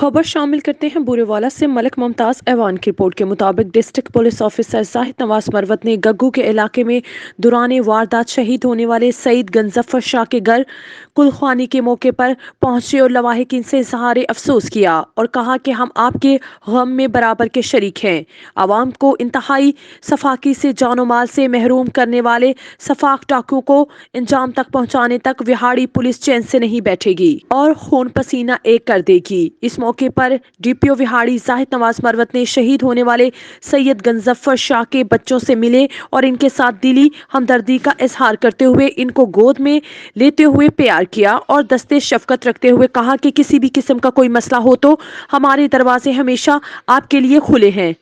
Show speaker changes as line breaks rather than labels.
خبر شامل کرتے ہیں بورے سے ملک ممتاز ایوان کی رپورٹ کے مطابق ڈسٹرکٹ پولیس آفیسر زاہد نواز مروت نے گگو کے علاقے میں دوران واردات شہید ہونے والے سعید گنظفر شاہ کے گھر کلخوانی کے موقع پر پہنچے اور لواحقین سے اظہار افسوس کیا اور کہا کہ ہم آپ کے غم میں برابر کے شریک ہیں۔ عوام کو انتہائی سفاکی سے جان و مال سے محروم کرنے والے سفاک ڈاکو کو انجام تک پہنچانے تک وہاڑی پولیس چین سے نہیں بیٹھے گی اور خون پسینہ ایک کر دے گی۔ اس موقع پر ڈی پی او وہاڑی زاہد نواز مروت نے شہید ہونے والے سید گنظفر شاہ کے بچوں سے ملے اور ان کے ساتھ دلی ہمدردی کا اظہار کرتے ہوئے ان کو گود میں لیتے ہوئے پیار کیا اور دستے شفقت رکھتے ہوئے کہا کہ کسی بھی قسم کا کوئی مسئلہ ہو تو ہمارے دروازے ہمیشہ آپ کے لیے کھلے ہیں۔